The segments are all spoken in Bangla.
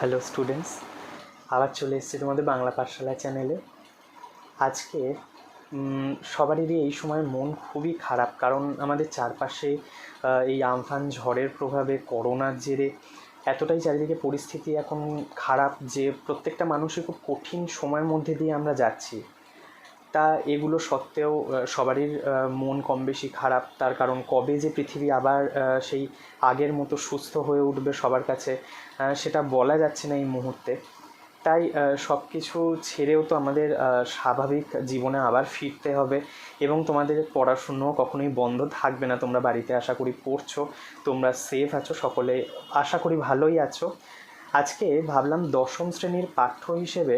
হ্যালো স্টুডেন্টস, আবার চলে এসেছি তোমাদের বাংলা পাঠশালা চ্যানেলে। আজকে সবারই এই সময় মন খুবই খারাপ, কারণ আমাদের চারপাশে এই আমফান ঝড়ের প্রভাবে করোনার জেরে এতটাই চারিদিকে পরিস্থিতি এখন খারাপ যে প্রত্যেকটা মানুষই খুব কঠিন সময়ের মধ্যে দিয়ে আমরা যাচ্ছি। তা এগুলো সত্ত্বেও সবারই মন কম বেশি খারাপ। তার কারণ কবে যে পৃথিবী আবার সেই আগের মতো সুস্থ হয়ে উঠবে সবার কাছে সেটা বলা যাচ্ছে না এই মুহূর্তে। তাই সব কিছু ছেড়েও তো আমাদের স্বাভাবিক জীবনে আবার ফিরতে হবে, এবং তোমাদের পড়াশুনোও কখনোই বন্ধ থাকবে না। তোমরা বাড়িতে আশা করি পড়ছো, তোমরা সেফ আছো, সকলে আশা করি ভালোই আছো। আজকে ভাবলাম দশম শ্রেণীর পাঠ্য হিসেবে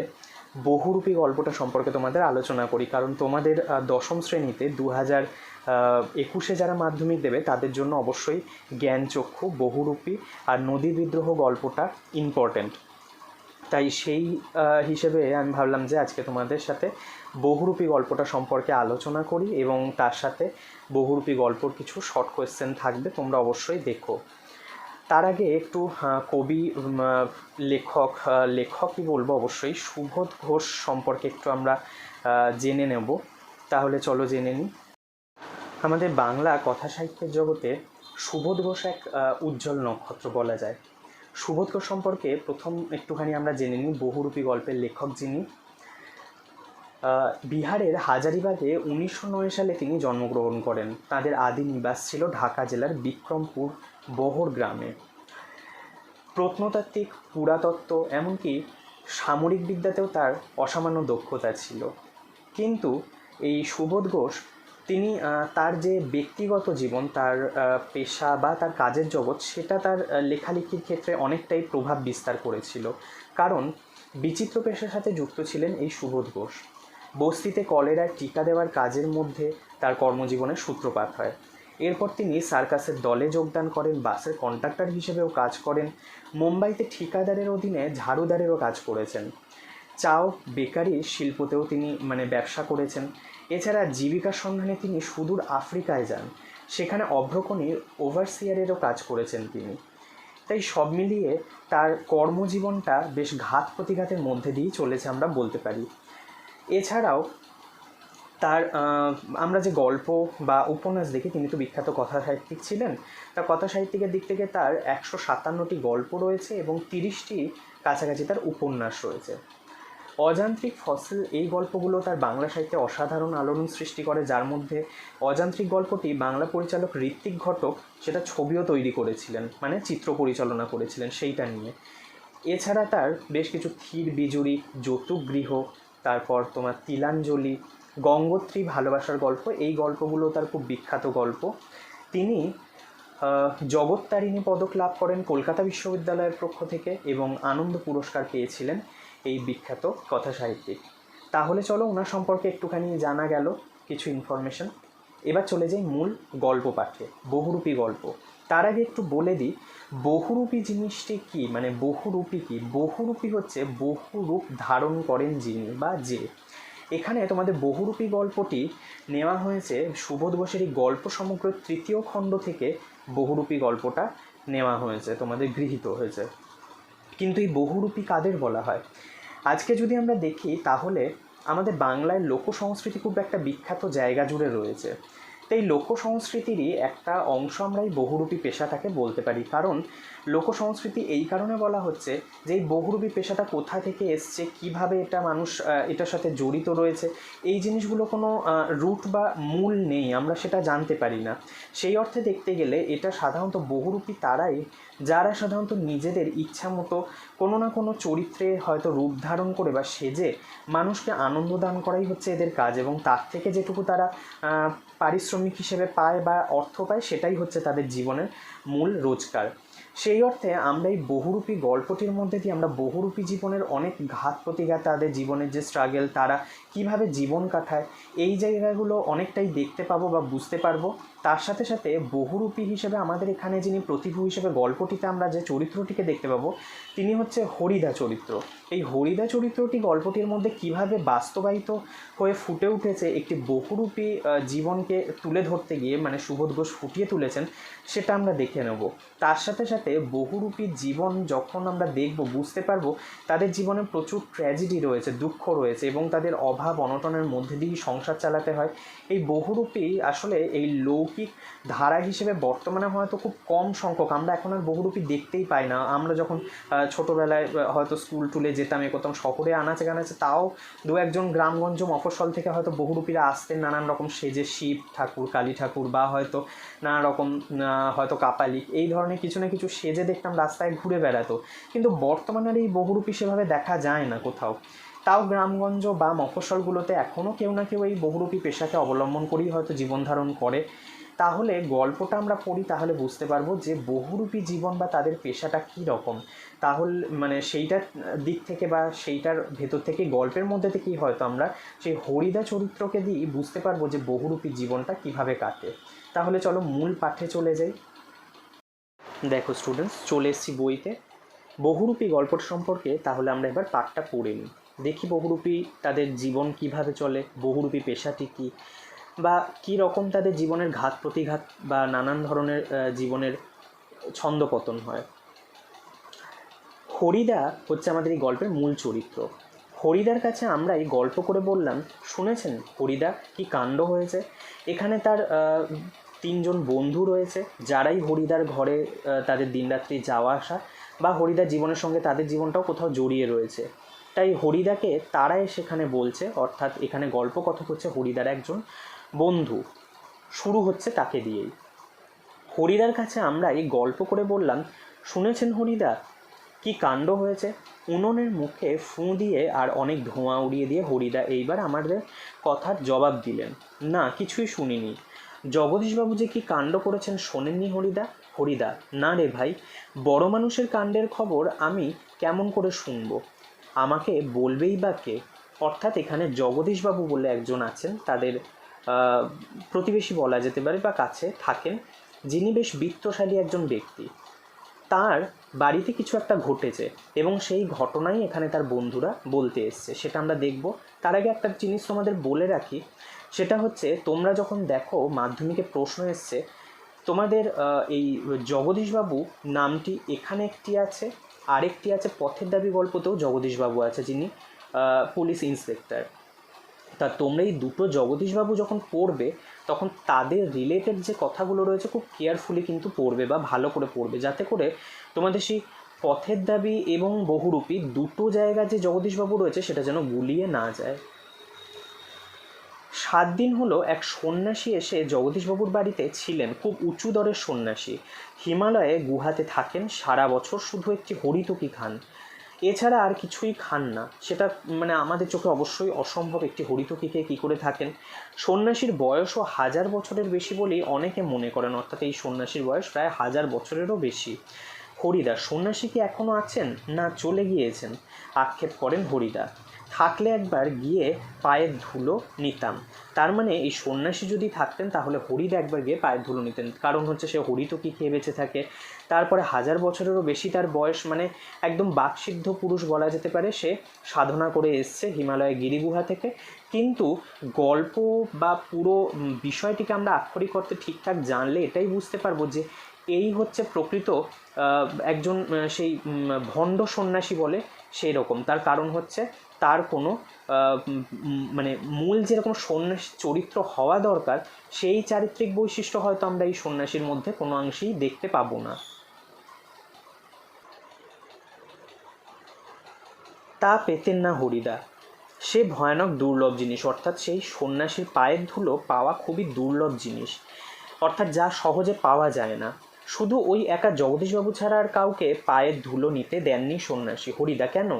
বহুরূপী গল্পটা সম্পর্কে তোমাদের আলোচনা করি, কারণ তোমাদের দশম শ্রেণীতে 2021-এ যারা মাধ্যমিক দেবে তাদের জন্য অবশ্যই জ্ঞানচক্ষু, বহুরূপী আর নদী বিদ্রোহ গল্পটা ইম্পর্ট্যান্ট। তাই সেই হিসেবে আমি ভাবলাম যে আজকে তোমাদের সাথে বহুরূপী গল্পটা সম্পর্কে আলোচনা করি, এবং তার সাথে বহুরূপী গল্পর কিছু শর্ট কোয়েশ্চেন থাকবে, তোমরা অবশ্যই দেখো। তার আগে একটু কবি, লেখকই বলবো অবশ্যই, সুবোধ ঘোষ সম্পর্কে একটু আমরা জেনে নেব। তাহলে চলো জেনে নিই। আমাদের বাংলা কথা সাহিত্যের জগতে সুবোধ ঘোষ এক উজ্জ্বল নক্ষত্র বলা যায়। সুবোধ ঘোষ সম্পর্কে প্রথম একটুখানি আমরা জেনে নিই। বহুরূপী গল্পের লেখক যিনি, বিহারের হাজারিবাগে 1909 সালে তিনি জন্মগ্রহণ করেন। তাদের আদি নিবাস ছিল ঢাকা জেলার বিক্রমপুর বহর গ্রামে। প্রত্নতাত্ত্বিক, পুরাতত্ত্ব, এমনকি সামরিক বিদ্যাতেও তার অসামান্য দক্ষতা ছিল। কিন্তু এই সুবোধ ঘোষ তিনি তার যে ব্যক্তিগত জীবন, তার পেশা বা তার কাজের জগৎ, সেটা তার লেখালেখির ক্ষেত্রে অনেকটাই প্রভাব বিস্তার করেছিল। কারণ বিচিত্র পেশার সাথে যুক্ত ছিলেন এই সুবোধ ঘোষ। বস্তিতে কলেরার টিকা দেওয়ার কাজের মধ্যে তার কর্মজীবনের সূত্রপাত হয়। এরপর তিনি সার্কাসের দলে যোগদান করেন, বাসের কন্ডাক্টর হিসেবেও কাজ করেন, মুম্বাইতে ঠিকাদারের অধীনে ঝাড়ুদারেরও কাজ করেছেন, চাও বেকারি শিল্পতেও তিনি ব্যবসা করেছেন। এছাড়া জীবিকার সন্ধানে তিনি সুদূর আফ্রিকায় যান, সেখানে অভ্রকণীর ওভারসিয়ারেরও কাজ করেছেন তিনি। তাই সব মিলিয়ে তার কর্মজীবনটা বেশ ঘাত প্রতিঘাতের মধ্যে দিয়েই চলেছে আমরা বলতে পারি। এছাড়াও তার আমরা যে গল্প বা উপন্যাস দেখি, তিনি তো বিখ্যাত কথা সাহিত্যিক ছিলেন। তার কথা সাহিত্যিকের দিক থেকে তার 157টি গল্প রয়েছে এবং 30টি কাছাকাছি তার উপন্যাস রয়েছে। অযান্ত্রিক ফসল এই গল্পগুলো তার বাংলা সাহিত্যে অসাধারণ আলোড়ন সৃষ্টি করে, যার মধ্যে অযান্ত্রিক গল্পটি বাংলা পরিচালক ঋত্বিক ঘটক সেটা ছবিও তৈরি করেছিলেন, চিত্র পরিচালনা করেছিলেন সেইটা নিয়ে। এছাড়া তার বেশ কিছু থির বিজুরি, যৌতুকগৃহ, তারপর তোমার তিলাঞ্জলি, গঙ্গোত্রী ভালোবাসার গল্প, এই গল্পগুলো তার খুব বিখ্যাত গল্প। তিনি জগত্তারিণী পদক লাভ করেন কলকাতা বিশ্ববিদ্যালয়ের পক্ষ থেকে, এবং আনন্দ পুরস্কার পেয়েছিলেন এই বিখ্যাত কথা সাহিত্যিক। তাহলে চলো ওনার সম্পর্কে একটুখানি জানা গেল কিছু ইনফরমেশন। এবার চলে যাই মূল গল্প পাঠে, বহুরূপী গল্প। তার আগে একটু বলে দিই বহুরূপী জিনিসটি কী, বহুরূপী কী। বহুরূপী হচ্ছে বহু রূপ ধারণ করেন যিনি বা যে। এখানে তোমাদের বহুরূপী গল্পটি নেওয়া হয়েছে সুবোধ ঘোষের এই গল্প সমগ্র 3য় খণ্ড থেকে। বহুরূপী গল্পটা নেওয়া হয়েছে, তোমাদের গৃহীত হয়েছে। কিন্তু এই বহুরূপী কাদের বলা হয়? আজকে যদি আমরা দেখি তাহলে আমাদের বাংলায় লোক সংস্কৃতি খুব একটা বিখ্যাত জায়গা জুড়ে রয়েছে। তো এই লোক সংস্কৃতিরই একটা অংশ আমরা এই বহুরূপী পেশাটাকে বলতে পারি। কারণ লোক সংস্কৃতি এই কারণে বলা হচ্ছে যে এই বহুরূপী পেশাটা কোথা থেকে এসছে, কিভাবে এটা মানুষ এটার সাথে জড়িত রয়েছে, এই জিনিসগুলো কোনো রুট বা মূল নেই, আমরা সেটা জানতে পারি না। সেই অর্থে দেখতে গেলে এটা সাধারণত বহুরূপী তারাই যারা সাধারণত নিজেদের ইচ্ছা মতো কোনো না কোনো চরিত্রে হয়তো রূপ ধারণ করে বা সেজে মানুষকে আনন্দ দান করাই হচ্ছে এদের কাজ, এবং তার থেকে যেটুকু তারা পারিশ্রমিক হিসেবে পায় বা অর্থ পায় সেটাই হচ্ছে তাদের জীবনের মূল রোজগার। সেই অর্থে আমরা এই বহুরূপী গল্পটির মধ্যে দিয়ে আমরা বহুরূপী জীবনের অনেক ঘাত প্রতিঘাত, তাদের জীবনের যে স্ট্রাগল, তারা কিভাবে জীবন কাটায়, এই জায়গাগুলো অনেকটাই দেখতে পাবো বা বুঝতে পারবো। তার সাথে সাথে বহুরূপী হিসেবে আমাদের এখানে যিনি প্রতিভু হিসেবে গল্পটিতে আমরা যে চরিত্রটিকে দেখতে পাবো তিনি হচ্ছে হরিদা চরিত্র। এই হরিদা চরিত্রটি গল্পটির মধ্যে কিভাবে বাস্তবায়িত হয়ে ফুটে উঠেছে একটি বহুরূপী জীবনকে তুলে ধরতে গিয়ে, মানে সুবোধ ঘোষ ফুটিয়ে তুলেছেন, সেটা আমরা দেখে নেব। তার সাথে সাথে বহুরূপী জীবন যখন আমরা দেখব বুঝতে পারবো তাদের জীবনে প্রচুর ট্র্যাজেডি রয়েছে, দুঃখ রয়েছে এবং তাদের অভাব অনটনের মধ্যে দিয়েই সংসার চালাতে হয়। এই বহুরূপী আসলে এই লৌকিক ধারা হিসেবে বর্তমানে হয়তো খুব কম সংখ্যক, আমরা এখন আর বহুরূপী দেখতেই পাই না। আমরা যখন ছোটোবেলায় হয়তো স্কুল টুলে যেতাম, করতাম শহরে আনাচে কানাচে, তাও দু একজন গ্রামগঞ্জ মফস্বল থেকে হয়তো বহুরূপীরা আসতেন নানান রকম সেজে, শিব ঠাকুর, কালী ঠাকুর বা হয়তো নানা রকম হয়তো কাপালিক, এই ধরনের কিছু না কিছু সেজে দেখতাম রাস্তায় ঘুরে বেড়াতো। কিন্তু বর্তমানের এই বহুরূপী সেভাবে দেখা যায় না কোথাও। তাও গ্রামগঞ্জ বা মফস্বলগুলোতে এখনও কেউ না কেউ এই বহুরূপী পেশাকে অবলম্বন করেই হয়তো জীবনধারণ করে। তাহলে গল্পটা আমরা পড়ি, তাহলে বুঝতে পারবো যে বহুরূপী জীবন বা তাদের পেশাটা কী রকম। তাহলে মানে সেইটার দিক থেকে বা সেইটার ভেতর থেকে গল্পের মধ্যে থেকেই হয়তো আমরা সেই হরিদা চরিত্রকে দিয়েই বুঝতে পারবো যে বহুরূপী জীবনটা কিভাবে কাটে। তাহলে চলো মূল পাঠে চলে যাই। দেখো স্টুডেন্টস, চলে এসেছি বইতে। বহুরূপী গল্পটা সম্পর্কে তাহলে আমরা এবার পাঠটা পড়ে নিই, দেখি বহুরূপী তাদের জীবন কিভাবে চলে, বহুরূপী পেশাটি কী, বা কী রকম তাদের জীবনের ঘাত প্রতিঘাত বা নানান ধরনের জীবনের ছন্দপতন হয়। হরিদা হচ্ছে আমাদের এই গল্পের মূল চরিত্র। হরিদার কাছে আমরা এই গল্প করে বললাম, শুনেছেন হরিদা কী কাণ্ড হয়েছে। এখানে তার তিনজন বন্ধু রয়েছে, যারাই হরিদার ঘরে তাদের দিনরাত্রি যাওয়া আসা বা হরিদার জীবনের সঙ্গে তাদের জীবনটাও কোথাও জড়িয়ে রয়েছে। তাই হরিদাকে তারাই সেখানে বলছে, অর্থাৎ এখানে গল্প কথক হচ্ছে হরিদার একজন বন্ধু, শুরু হচ্ছে তাকে দিয়েই। হরিদার কাছে আমরা এই গল্প করে বললাম, শুনেছেন হরিদা কী কাণ্ড হয়েছে। উনুনের মুখে ফুঁ দিয়ে আর অনেক ধোঁয়া উড়িয়ে দিয়ে হরিদা এইবার আমাদের কথার জবাব দিলেন, না কিছুই শুনিনি। জগদীশবাবু যে কী কাণ্ড করেছেন শোনেননি হরিদা? হরিদা, না রে ভাই, বড় মানুষের কাণ্ডের খবর আমি কেমন করে শুনবো, আমাকে বলবেই বা কে? অর্থাৎ এখানে জগদীশবাবু বলে একজন আছেন, তাদের প্রতিবেশী বলা যেতে পারে বা কাছে থাকেন, যিনি বেশ বিত্তশালী একজন ব্যক্তি। তার বাড়িতে কিছু একটা ঘটেছে এবং সেই ঘটনাই এখানে তার বন্ধুরা বলতে এসছে, সেটা আমরা দেখব। তার আগে একটা জিনিস তোমাদের বলে রাখি, সেটা হচ্ছে তোমরা যখন দেখো মাধ্যমিকে প্রশ্ন এসছে, তোমাদের এই জগদীশবাবু নামটি এখানে একটি আছে, আরেকটি আছে পথের দাবি গল্পতেও জগদীশবাবু আছে, যিনি পুলিশ ইন্সপেক্টর। তা তোমরা এই দুটো জগদীশবাবু যখন পড়বে তখন তাদের রিলেটেড যে কথাগুলো রয়েছে খুব কেয়ারফুলি কিন্তু পড়বে বা ভালো করে পড়বে, যাতে করে তোমাদের সেই পথের দাবি এবং বহুরূপী দুটো জায়গা যে জগদীশবাবু রয়েছে সেটা যেন গুলিয়ে না যায়। 7 দিন হলো এক সন্ন্যাসী এসে জগদীশবাবুর বাড়িতে ছিলেন, খুব উঁচু দরের সন্ন্যাসী, হিমালয়ে গুহাতে থাকেন, সারা বছর শুধু একটি হরিতকি খান, এছাড়া আর কিছুই খান না। সেটা মানে আমাদের চোখে অবশ্যই অসম্ভব, একটি হরিতকি খেয়ে কী করে থাকেন। সন্ন্যাসীর বয়সও 1000 বছরের বেশি বলেই অনেকে মনে করেন, অর্থাৎ এই সন্ন্যাসীর বয়স প্রায় 1000 বছরেরও বেশি। হরিদা, সন্ন্যাসী কি এখনও আছেন? না, চলে গিয়েছেন, আক্ষেপ করেন হরিদা। থাকলে একবার গিয়ে পায়ের ধুলো নিতাম। তার মানে এই সন্ন্যাসী যদি থাকতেন তাহলে হরিদা একবার গিয়ে পায়ের ধুলো নিতেন, কারণ হচ্ছে সে হরিতকি খেয়ে বেঁচে থাকে। তারপরে 1000 বছরেরও বেশি তার বয়স, মানে একদম বাকসিদ্ধ পুরুষ বলা যেতে পারে। সে সাধনা করে এসছে হিমালয় গিরিগুহা থেকে। কিন্তু গল্প বা পুরো বিষয়টিকে আমরা আক্ষরিক অর্থে ঠিকঠাক জানলে এটাই বুঝতে পারবো যে এই হচ্ছে প্রকৃত একজন সেই ভণ্ড সন্ন্যাসী বলে সেই রকম। তার কারণ হচ্ছে তার কোনো মানে মূল যেরকম সন্ন্যাসী চরিত্র হওয়া দরকার সেই চারিত্রিক বৈশিষ্ট্য হয়তো আমরা এই সন্ন্যাসীর মধ্যে কোনো অংশেই দেখতে পাবো না। তা পেতেন না হরিদা। সে ভয়ানক দুর্লভ জিনিস, অর্থাৎ সেই সন্ন্যাসীর পায়ের ধুলো পাওয়া খুবই দুর্লভ জিনিস, অর্থাৎ যা সহজে পাওয়া যায় না। শুধু ওই একা জগদীশবাবু ছাড়া আর কাউকে পায়ের ধুলো নিতে দেননি সন্ন্যাসী। হরিদা, কেন?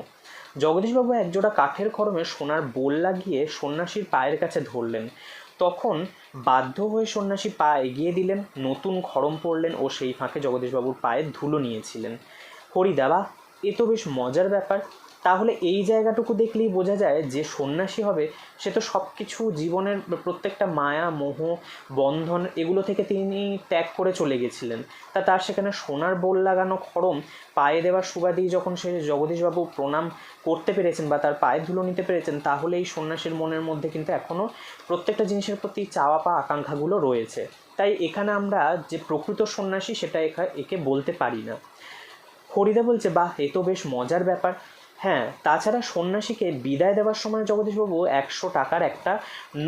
জগদীশবাবু একজোড়া কাঠের খড়মে সোনার বোল লাগিয়ে সন্ন্যাসীর পায়ের কাছে ধরলেন। তখন বাধ্য হয়ে সন্ন্যাসী পা এগিয়ে দিলেন, নতুন খড়ম পড়লেন ও সেই ফাঁকে জগদীশবাবুর পায়ের ধুলো নিয়েছিলেন। হরিদা, বাহ, এ তো বেশ মজার ব্যাপার। তাহলে এই জায়গাটুকু দেখলেই বোঝা যায় যে সন্ন্যাসী হবে সে তো সব কিছু জীবনের প্রত্যেকটা মায়া মোহ বন্ধন এগুলো থেকে তিনি ত্যাগ করে চলে গেছিলেন। তার সেখানে সোনার বোল লাগানো খড়ম পায়ে দেওয়ার সুবাদেই যখন সে জগদীশবাবু প্রণাম করতে পেরেছেন বা তার পায়ে ধুলো নিতে পেরেছেন, তাহলে এই সন্ন্যাসীর মনের মধ্যে কিন্তু এখনও প্রত্যেকটা জিনিসের প্রতি চাওয়া পাওয়া আকাঙ্ক্ষাগুলো রয়েছে। তাই এখানে আমরা যে প্রকৃত সন্ন্যাসী সেটা একে বলতে পারি না। হরিদা বলছে, বাহ, এ তো বেশ মজার ব্যাপার। হ্যাঁ, তাছাড়া সন্ন্যাসীকে বিদায় দেওয়ার সময় জগদীশবাবু 100 টাকার একটা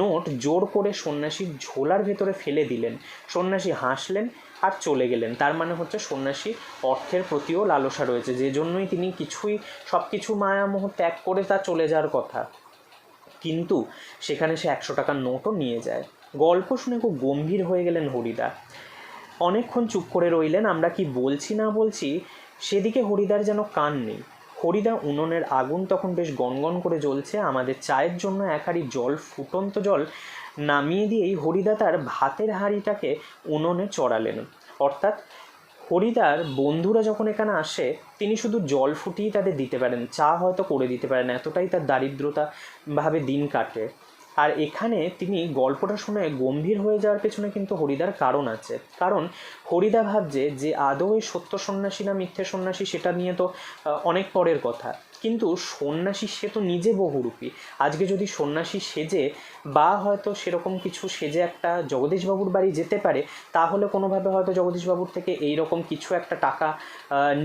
নোট জোর করে সন্ন্যাসীর ঝোলার ভেতরে ফেলে দিলেন। সন্ন্যাসী হাসলেন আর চলে গেলেন। তার মানে হচ্ছে সন্ন্যাসী অর্থের প্রতিও লালসা রয়েছে, যে জন্যই তিনি সব কিছু মায়ামোহ ত্যাগ করে তা চলে যাওয়ার কথা, কিন্তু সেখানে সে 100 টাকার নোটও নিয়ে যায়। গল্প শুনে খুব গম্ভীর হয়ে গেলেন হরিদা। অনেকক্ষণ চুপ করে রইলেন। আমরা কি বলছি না বলছি সেদিকে হরিদার যেন কান নেই। হরিদা উনুনের আগুন তখন বেশ গনগন করে জ্বলছে। আমাদের চায়ের জন্য এক হাঁড়ি জল, ফুটন্ত জল নামিয়ে দিয়েই হরিদা তার ভাতের হাঁড়িটাকে উনুনে চড়ালেন। অর্থাৎ হরিদার বন্ধুরা যখন এখানে আসে তিনি শুধু জল ফুটিয়েই তাদের দিতে পারেন, চা হয়তো করে দিতে পারেন, এতটাই তার দারিদ্রতা ভাবে দিন কাটে। আর এখানে তিনি গল্পটা শুনে গম্ভীর হয়ে যাওয়ার পেছনে কিন্তু হরিদার কারণ আছে। কারণ হরিদা ভাবছে যে আদৌ এই সত্য সন্ন্যাসী না মিথ্যে সন্ন্যাসী সেটা নিয়ে তো অনেক পরের কথা, কিন্তু সন্ন্যাসী সে তো নিজে বহুরূপী। আজকে যদি সন্ন্যাসী সেজে বা হয়তো সেরকম কিছু সেজে একটা জগদীশবাবুর বাড়ি যেতে পারে, তাহলে কোনোভাবে হয়তো জগদীশবাবুর থেকে এই রকম কিছু একটা টাকা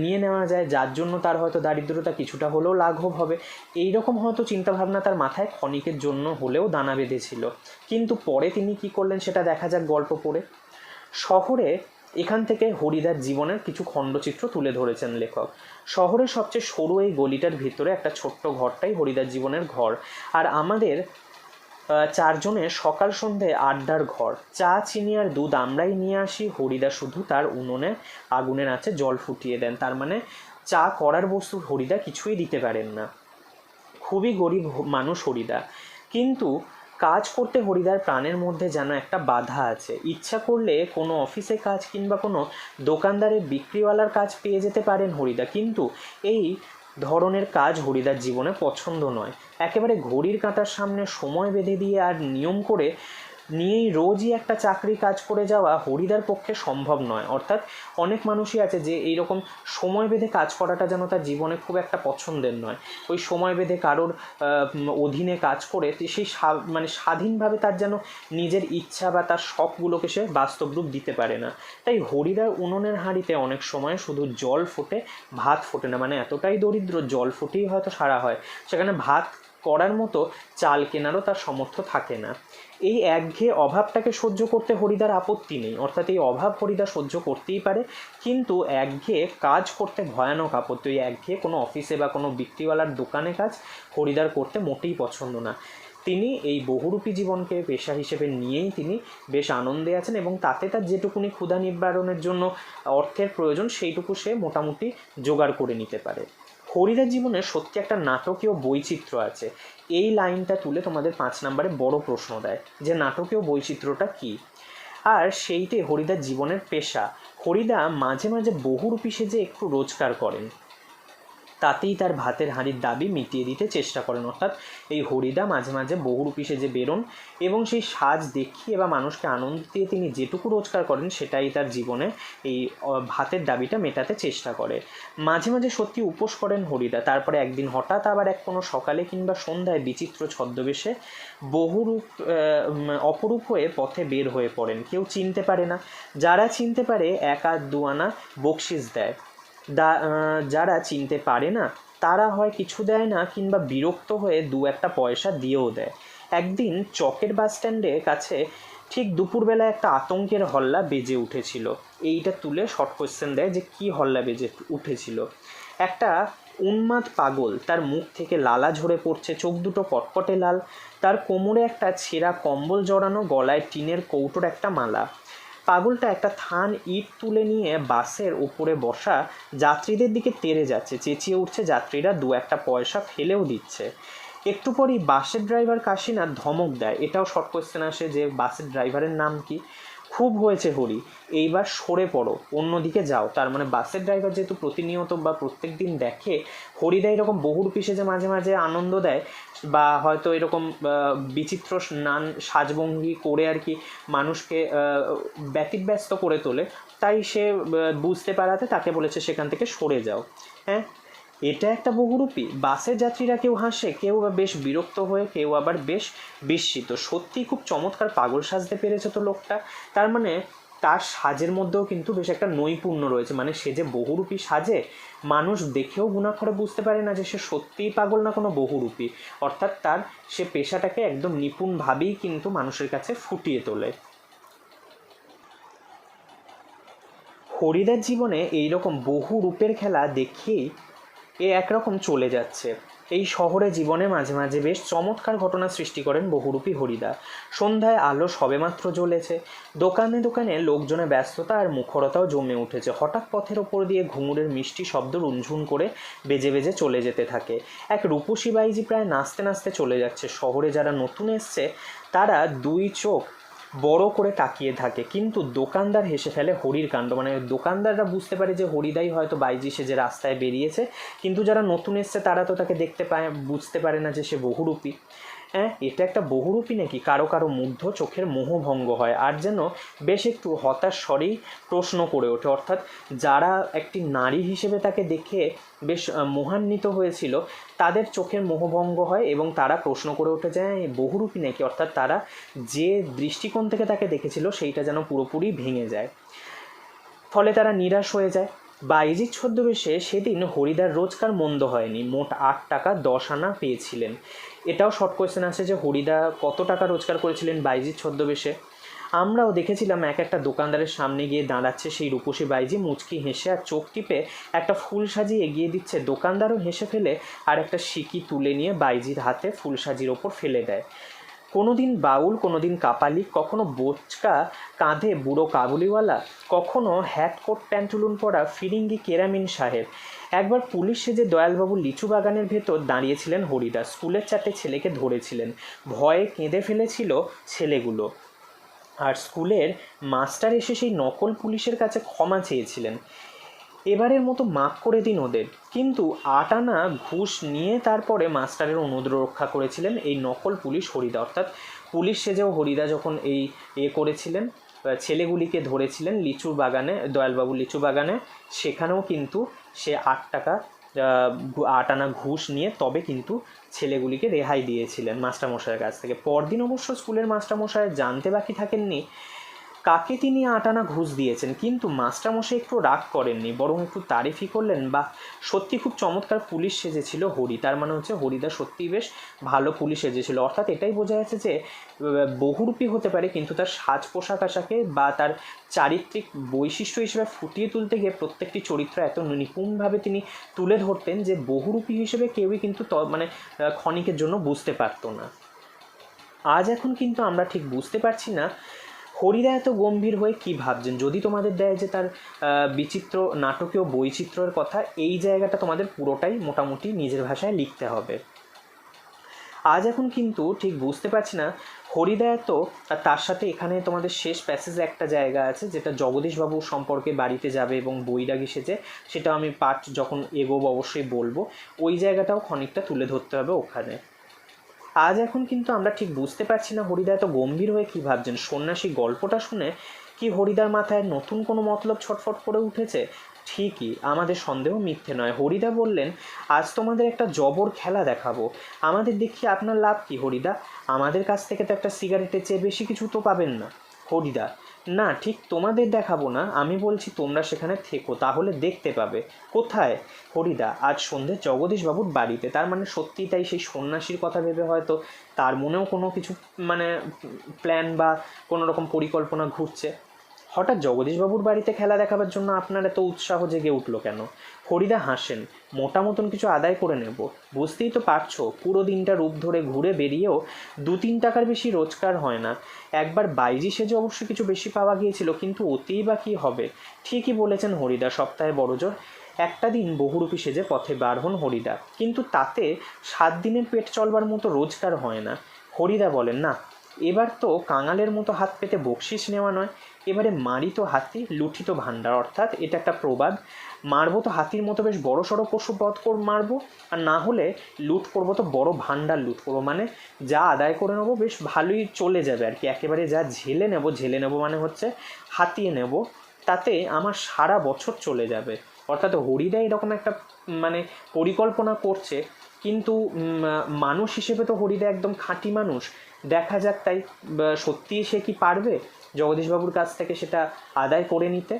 নিয়ে নেওয়া যায়, যার জন্য তার হয়তো দারিদ্রতা কিছুটা হলেও লাঘব হবে। এই রকম হয়তো চিন্তাভাবনা তার মাথায় ক্ষণিকের জন্য হলেও দানা বেঁধেছিল। কিন্তু পরে তিনি কি করলেন সেটা দেখা যাক গল্প পড়ে। শহরে এখান থেকে হরিদার জীবনের কিছু খণ্ডচিত্র তুলে ধরেছেন লেখক। শহরের সবচেয়ে সরু এই গলিটার ভিতরে একটা ছোট্ট ঘরটাই হরিদার জীবনের ঘর। আর আমাদের চারজনের সকাল সন্ধে আড্ডার ঘর। চা, চিনি আর দুধ আমরাই নিয়ে আসি, হরিদা শুধু তার উনুনে আগুনের আছে জল ফুটিয়ে দেন। তার মানে চা করার বস্তু হরিদা কিছুই দিতে পারেন না। খুবই গরিব মানুষ হরিদা, কিন্তু কাজ করতে হরিদার প্রাণের মধ্যে যেন একটা বাধা আছে। ইচ্ছা করলে কোনো অফিসে কাজ কিংবা কোনো দোকানদারের বিক্রিওয়ালার কাজ পেয়ে যেতে পারেন হরিদা, কিন্তু এই ধরনের কাজ হরিদার জীবনে পছন্দ নয়। একেবারে ঘড়ির কাঁটার সামনে সময় বেঁধে দিয়ে আর নিয়ম করে নিয়েই রোজই একটা চাকরি কাজ করে যাওয়া হরিদার পক্ষে সম্ভব নয়। অর্থাৎ অনেক মানুষই আছে যে এইরকম সময় বেঁধে কাজ করাটা যেন তার জীবনে খুব একটা পছন্দের নয়। ওই সময় বেঁধে কারোর অধীনে কাজ করে সেই স্বাধীনভাবে তার যেন নিজের ইচ্ছা বা তার শখগুলোকে সে বাস্তব রূপ দিতে পারে না। তাই হরিদার উনুনের হাঁড়িতে অনেক সময় শুধু জল ফোটে, ভাত ফোটে না। মানে এতটাই দরিদ্র, জল ফুটেই হয়তো সারা হয়, সেখানে ভাত করার মতো চাল কেনারও তার সামর্থ্য থাকে না। এই একঘেয়ে অভাবটাকে সহ্য করতে হরিদার আপত্তি নেই, অর্থাৎ এই অভাব হরিদা সহ্য করতেই পারে, কিন্তু একঘেয়ে কাজ করতে ভয়ানক আপত্তি। ওই একঘেয়ে কোনো অফিসে বা কোনো বিক্রিওয়ালার দোকানে কাজ হরিদার করতে মোটেই পছন্দ না। তিনি এই বহুরূপী জীবনকে পেশা হিসেবে নিয়েই তিনি বেশ আনন্দে আছেন, এবং তাতে তার যেটুকুনি ক্ষুধা নিবারণের জন্য অর্থের প্রয়োজন সেইটুকু সে মোটামুটি জোগাড় করে নিতে পারে। হরিদার জীবনে সত্যি একটা নাটকীয় বৈচিত্র্য আছে। এই লাইনটা তুলে তোমাদের 5 নম্বরে বড় প্রশ্ন দেয় যে নাটকীয় বৈচিত্র্যটা কী। আর সেইটাই হরিদার জীবনের পেশা। হরিদা মাঝে মাঝে বহুরূপী সেজে একটু রোজগার করেন, তাতেই তার ভাতের হাঁড়ির দাবি মিটিয়ে দিতে চেষ্টা করেন। অর্থাৎ এই হরিদা মাঝে মাঝে বহুরূপী সেজে বেরোন এবং সেই সাজ দেখিয়ে বা মানুষকে আনন্দ দিয়ে তিনি যেটুকু রোজগার করেন সেটাই তার জীবনে এই ভাতের দাবিটা মেটাতে চেষ্টা করে। মাঝে মাঝে সত্যি উপোস করেন হরিদা। তারপরে একদিন হঠাৎ আবার কোনো সকালে কিংবা সন্ধ্যায় বিচিত্র ছদ্মবেশে বহুরূপ অপরূপ হয়ে পথে বের হয়ে পড়েন। কেউ চিনতে পারে না, যারা চিনতে পারে 1 আধ 2 আনা বকশিস দেয়, যারা চিনতে পারে না তারা হয় কিছু দেয় না কিংবা বিরক্ত হয়ে 2-1 পয়সা দিয়েও দেয়। একদিন চকের বাস স্ট্যান্ডের কাছে ঠিক দুপুরবেলা একটা আতঙ্কের হল্লা বেজে উঠেছিল। এইটা তুলে শর্ট কোয়েশ্চেন দেয় যে কি হল্লা বেজে উঠেছিল। একটা উন্মাদ পাগল, তার মুখ থেকে লালা ঝরে পড়ছে, চোখ দুটো কটকটে লাল, তার কোমরে একটা ছেঁড়া কম্বল জড়ানো, গলায় টিনের কৌটোর একটা মালা। পাগলটা একটা থান ইট তুলে নিয়ে বাসের উপরে বসা যাত্রীদের দিকে তেড়ে যাচ্ছে, চেঁচিয়ে উঠছে। যাত্রীরা 2-1 পয়সা ফেলেও দিচ্ছে। একটু পরই বাসের ড্রাইভার কাশীনাথ ধমক দেয়। এটাও শর্ট কোয়েশ্চেন আসে যে বাসের ড্রাইভারের নাম কি। খুব হয়েছে হরি, এইবার সরে পড়ো, অন্যদিকে যাও। তার মানে বাসের ড্রাইভার যেহেতু প্রতিনিয়ত বা প্রত্যেক দিন দেখে হরিদা এরকম বহুরূপী সেজে মাঝে মাঝে আনন্দ দেয়, বা হয়তো এরকম বিচিত্র নান সাজভঙ্গি করে আর কি মানুষকে ব্যতিব্যস্ত করে তোলে, তাই সে বুঝতে পারাতে তাকে বলেছে সেখান থেকে সরে যাও। হ্যাঁ, এটা একটা বহুরূপী। বাসের যাত্রীরা কেউ হাসে, কেউ বা বেশ বিরক্ত হয়ে, কেউ আবার বেশ বিস্মিত। সত্যিই খুব চমৎকার পাগল সাজতে পেরেছে তো লোকটা। তার মানে তার সাজের মধ্যেও কিন্তু বেশ একটা নৈপুণ্য রয়েছে, মানে সে যে বহুরূপী সাজে মানুষ দেখেও গুণাক্ষরে বুঝতে পারে না যে সে সত্যিই পাগল না কোনো বহুরূপী। অর্থাৎ তার সে পেশাটাকে একদম নিপুণভাবেই কিন্তু মানুষের কাছে ফুটিয়ে তোলে। হরিদার জীবনে এইরকম বহু রূপের খেলা দেখেই এ একরকম চলে যাচ্ছে। এই শহরে জীবনে মাঝে মাঝে বেশ চমৎকার ঘটনা সৃষ্টি করেন বহুরূপী হরিদা। সন্ধ্যায় আলো সবেমাত্র জ্বলেছে, দোকানে দোকানে লোকজনে ব্যস্ততা আর মুখরতাও জমে উঠেছে। হঠাৎ পথের ওপর দিয়ে ঘুঙুরের মিষ্টি শব্দ রুনঝুন করে বেজে বেজে চলে যেতে থাকে। এক রূপসী বাইজি প্রায় নাচতে নাচতে চলে যাচ্ছে। শহরে যারা নতুন এসছে তারা দুই চোখ বড় করে তাকিয়ে থাকে, কিন্তু দোকানদার হেসে ফেলে হরির কাণ্ড। মানে দোকানদাররা বুঝতে পারে যে হরিদাই হয়তো বাইজি সেজে রাস্তায় বেরিয়েছে, কিন্তু যারা নতুন এসছে তারা তো তাকে দেখতে পায়, বুঝতে পারে না যে সে বহুরূপী। হ্যাঁ, এটা একটা বহুরূপী নাকি? কারো কারো মুগ্ধ চোখের মোহভঙ্গ হয়, আর যেন বেশ একটু হতাশ স্বরেই প্রশ্ন করে ওঠে। অর্থাৎ যারা একটি নারী হিসেবে তাকে দেখে বেশ মোহান্বিত হয়েছিল, তাদের চোখের মোহভঙ্গ হয় এবং তারা প্রশ্ন করে ওঠে যে বহুরূপী নাকি। অর্থাৎ তারা যে দৃষ্টিকোণ থেকে তাকে দেখেছিল সেইটা যেন পুরোপুরি ভেঙে যায়, ফলে তারা নিরাশ হয়ে যায়। বাইজির ছদ্মবেশে সেদিন হরিদার রোজগার মন্দ হয়নি। মোট 8 টাকা 10 আনা পেয়েছিলেন। এটাও শর্ট কোয়েশ্চেন আছে যে হরিদা কত টাকা রোজগার করেছিলেন বাইজির ছদ্মবেশে। আমরাও দেখেছিলাম এক একটা দোকানদারের সামনে গিয়ে দাঁড়াচ্ছে সেই রূপসী বাইজি, মুচকি হেসে আর চোখ টিপে একটা ফুল সাজিয়ে এগিয়ে দিচ্ছে। দোকানদারও হেসে ফেলে আর একটা সিকি তুলে নিয়ে বাইজির হাতে ফুল সাজির ওপর ফেলে দেয়। কোনো দিন বাউল, কোনো দিন কাপালিক, কখনো বোচকা কাঁধে বুড়ো কাবুলিওয়ালা, কখনো হ্যাট কোট প্যান্টুলুন পরা ফিরিঙ্গি কেরামিন সাহেব। একবার পুলিশ সেজে দয়ালবাবুর লিচু বাগানের ভেতর দাঁড়িয়েছিলেন হরিদাস। স্কুলের 4টে ছেলেকে ধরেছিলেন, ভয়ে কেঁদে ফেলেছিল ছেলেগুলো, আর স্কুলের মাস্টার এসে সেই নকল পুলিশের কাছে ক্ষমা চেয়েছিলেন। এবারের মতো মাফ করে দিন ওদের। কিন্তু 8 আনা ঘুষ নিয়ে তারপরে মাস্টারের অনুরোধ রক্ষা করেছিলেন এই নকল পুলিশ হরিদা। অর্থাৎ পুলিশ সেজেও হরিদা যখন এই করেছিলেন, ছেলেগুলিকে ধরেছিলেন লিচুর বাগানে, দয়ালবাবুর লিচু বাগানে, সেখানেও কিন্তু সে 8 টাকা 8 আনা ঘুষ নিয়ে তবে কিন্তু ছেলেগুলিকে রেহাই দিয়েছিলেন মাস্টারমশাইয়ের কাছ থেকে। পরদিন অবশ্য স্কুলের মাস্টারমশাই জানতে বাকি থাকেননি কাকে তিনি 8 আনা ঘুষ দিয়েছেন, কিন্তু মাস্টারমশাই একটু রাগ করেননি, বরং একটু তারিফই করলেন। বা সত্যি খুব চমৎকার পুলিশ সেজেছিল হরি। তার মানে হচ্ছে হরিদা সত্যিই বেশ ভালো পুলিশ সেজেছিল। অর্থাৎ এটাই বোঝা যাচ্ছে যে বহুরূপী হতে পারে, কিন্তু তার সাজ পোশাক আশাকে বা তার চারিত্রিক বৈশিষ্ট্য হিসেবে ফুটিয়ে তুলতে গিয়ে প্রত্যেকটি চরিত্র এত নিপুণভাবে তিনি তুলে ধরতেন যে বহুরূপী হিসেবে কেউই কিন্তু মানে ক্ষণিকের জন্য বুঝতে পারতো না। আজ এখন কিন্তু আমরা ঠিক বুঝতে পারছি না হরিদা এত গম্ভীর হয়ে কী ভাবছেন। যদি তোমাদের দেয় যে তার বিচিত্র নাটকীয় বৈচিত্র্যের কথা, এই জায়গাটা তোমাদের পুরোটাই মোটামুটি নিজের ভাষায় লিখতে হবে। আজ এখন কিন্তু ঠিক বুঝতে পারছি না হরিদা এত, আর তার সাথে এখানে তোমাদের শেষ প্যাসেজে একটা জায়গা আছে যেটা জগদীশবাবু সম্পর্কে বাড়িতে যাবে এবং বৈরাগী সেজে, সেটা আমি পাঠ যখন এগোবো অবশ্যই বলবো। ওই জায়গাটাও খানিকটা তুলে ধরতে হবে ওখানে। আজ এখন কিন্তু আমরা ঠিক বুঝতে পারছি না হরিদা এত গম্ভীর হয়ে কী ভাবছেন। সন্ন্যাসী গল্পটা শুনে কি হরিদার মাথায় নতুন কোনো মতলব ছটফট করে উঠেছে? ঠিকই, আমাদের সন্দেহ মিথ্যে নয়। হরিদা বললেন, আজ তোমাদের একটা জবর খেলা দেখাবো। আমাদের দেখিয়ে আপনার লাভ কি হরিদা? আমাদের কাছ থেকে তো একটা সিগারেটের চেয়ে বেশি কিছু তো পাবেন না। হরিদা, না, ঠিক তোমাদের দেখাবো না, আমি বলছি তোমরা সেখানে থেকো, তাহলে দেখতে পাবে। কোথায়? হরিদা, আজ সন্ধ্যে জগদীশবাবুর বাড়িতে। তার মানে সত্যিই তাই, সেই সন্ন্যাসীর কথা ভেবে হয়তো তার মনেও কোনো কিছু মানে প্ল্যান বা কোনো রকম পরিকল্পনা ঘুরছে। হঠাৎ জগদীশবাবুর বাড়িতে খেলা দেখাবার জন্য আপনার এত উৎসাহ জেগে উঠলো কেন? হরিদা হাসেন, মোটা মতন কিছু আদায় করে নেব। বুঝতেই তো পারছো, পুরো দিনটা রূপ ধরে ঘুরে বেরিয়েও 2-3 টাকার বেশি রোজগার হয় না। একবার বাইজি সেজে অবশ্য কিছু বেশি পাওয়া গিয়েছিল, কিন্তু ওতেই বা কী হবে? ঠিকই বলেছেন হরিদা, সপ্তাহে বড়জোর একটা দিন বহুরূপী সেজে পথে বার হন হরিদা, কিন্তু তাতে 7 দিনের পেট চলবার মতো রোজগার হয় না। হরিদা বলেন, না, এবার তো কাঙালের মতো হাত পেতে বকশিস নেওয়া নয়, এবারে মারি তো হাতি লুঠি তো ভাণ্ডার, অর্থাৎ এটা একটা প্রবাদ। মারবো তো হাতির মতো বেশ বড় সড়ো পশু বধ মারবো, আর না হলে লুট করবো তো বড় ভাণ্ডার লুট করবো, মানে যা আদায় করে নেবো বেশ ভালোই চলে যাবে আর কি। একেবারে যা ঝেলে নেবো মানে হচ্ছে হাতিয়ে নেব, তাতে আমার সারা বছর চলে যাবে। অর্থাৎ হরিদা এরকম একটা মানে পরিকল্পনা করছে, কিন্তু মানুষ হিসেবে তো হরিদা একদম খাঁটি মানুষ। দেখা যাক তাই সত্যিই সে কি পারবে জগদীশবাবুর কাছ থেকে সেটা আদায় করে নিতে।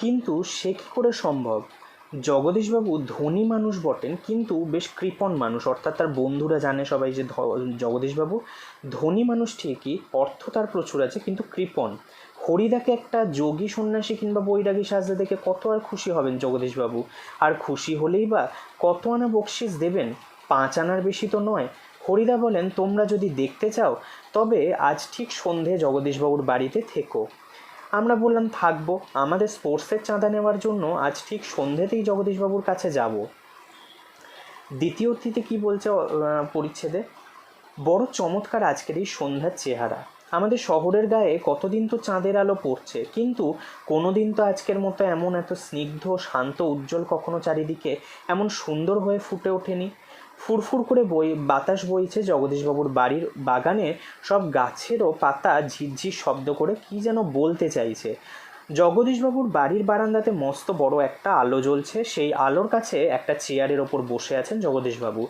কিন্তু সে কী করে সম্ভব? জগদীশবাবু ধনী মানুষ বটেন, কিন্তু বেশ কৃপণ মানুষ, অর্থাৎ তার বন্ধুরা জানে সবাই যে জগদীশবাবু ধনী মানুষ ঠিকই, অর্থ তার প্রচুর আছে, কিন্তু কৃপণ। হরিদাকে একটা যোগী সন্ন্যাসী কিংবা বৈরাগী সাজতে দেখে কত আর খুশি হবেন জগদীশবাবু? আর খুশি হলেই বা কত আনা বকশিস দেবেন? 5 আনার বেশি তো নয়। হরিদা বলেন, তোমরা যদি দেখতে চাও তবে আজ ঠিক সন্ধে জগদীশবাবুর বাড়িতে থেকো। আমরা বললাম থাকবো, আমাদের স্পোর্টসের চাঁদা নেওয়ার জন্য আজ ঠিক সন্ধেতেই জগদীশবাবুর কাছে যাব। দ্বিতীয়টিতে কি বলছে পরিচ্ছেদে, বড় চমৎকার আজকের এই সন্ধ্যার চেহারা। আমাদের শহরের গায়ে কতদিন তো চাঁদের আলো পড়ছে, কিন্তু কোনো দিন তো আজকের মতো এমন এত স্নিগ্ধ শান্ত উজ্জ্বল কখনো চারিদিকে এমন সুন্দর হয়ে ফুটে ওঠেনি। ফুরফুর করে বাতাস বইছে জগদীশবাবুর বাড়ির বাগানে, সব গাছেরও পাতা ঝিরঝির শব্দ করে কি যেন বলতে চাইছে। জগদীশবাবুর বাড়ির বারান্দাতে মস্ত বড় একটা আলো জ্বলছে, সেই আলোর কাছে একটা চেয়ারের ওপর বসে আছেন জগদীশবাবু।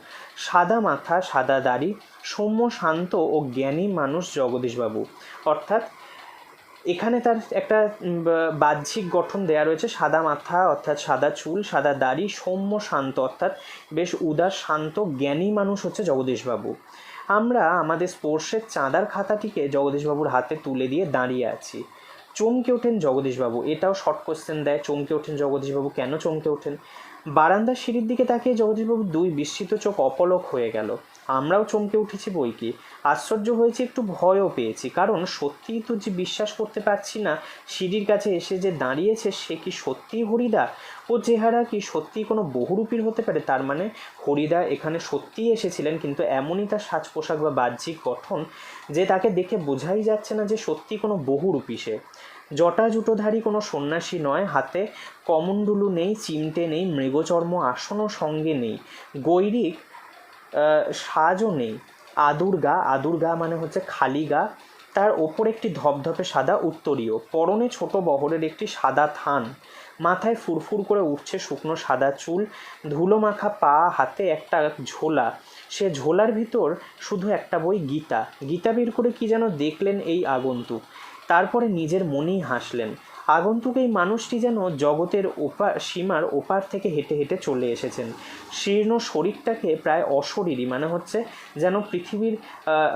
সাদা মাথা, সাদা দাড়ি, সৌম্য শান্ত ও জ্ঞানী মানুষ জগদীশবাবু। অর্থাৎ এখানে তার একটা বাহ্যিক গঠন দেয়া রয়েছে, সাদা মাথা অর্থাৎ সাদা চুল, সাদা দাড়ি, সৌম্য শান্ত অর্থাৎ বেশ উদার শান্ত জ্ঞানী মানুষ হচ্ছে জগদীশবাবু। আমরা আমাদের স্পোর্টসের চাঁদার খাতাটিকে জগদীশবাবুর হাতে তুলে দিয়ে দাঁড়িয়ে আছি। চমকে ওঠেন জগদীশবাবু, এটাও শর্ট কোশ্চেন দেয়, চমকে ওঠেন জগদীশবাবু। কেন চমকে ওঠেন? বারান্দার সিঁড়ির দিকে তাকিয়ে জগদীশবাবু 2 বিস্মিত চোখ অপলক হয়ে গেল। আমরাও চমকে উঠেছি বই কি, আশ্চর্য হয়েছি, একটু ভয়ও পেয়েছি, কারণ সত্যিই তো যে বিশ্বাস করতে পারছি না সিঁড়ির কাছে এসে যে দাঁড়িয়েছে সে কি সত্যিই হরিদা। ও চেহারা কি সত্যিই কোনো বহুরূপীর হতে পারে? তার মানে হরিদা এখানে সত্যিই এসেছিলেন, কিন্তু এমনই তার সাজ পোশাক বা বাহ্যিক গঠন যে তাকে দেখে বোঝাই যাচ্ছে না যে সত্যি কোনো বহুরূপী সে। জটা জুটোধারী কোনো সন্ন্যাসী নয়, হাতে কমণ্ডলু নেই, চিমটে নেই, মৃগচর্ম আসনও সঙ্গে নেই, গৈরিক সাজও নেই। আদুর গা মানে হচ্ছে খালি গা, তার ওপর একটি ধপধপে সাদা উত্তরীয়, পরনে ছোট বহরের একটি সাদা থান, মাথায় ফুরফুর করে উঠছে শুকনো সাদা চুল, ধুলো মাখা পা, হাতে একটা ঝোলা, সে ঝোলার ভিতর শুধু একটা বই গীতা বের করে কি যেন দেখলেন এই আগন্তুক, তারপরে নিজের মনেই হাসলেন। আগন্তুক এই মানুষটি যেন জগতের সীমার ওপার থেকে হেঁটে হেঁটে চলে এসেছেন। শীর্ণ শরীরটাকে প্রায় অশরীরী মানে হচ্ছে যেন পৃথিবীর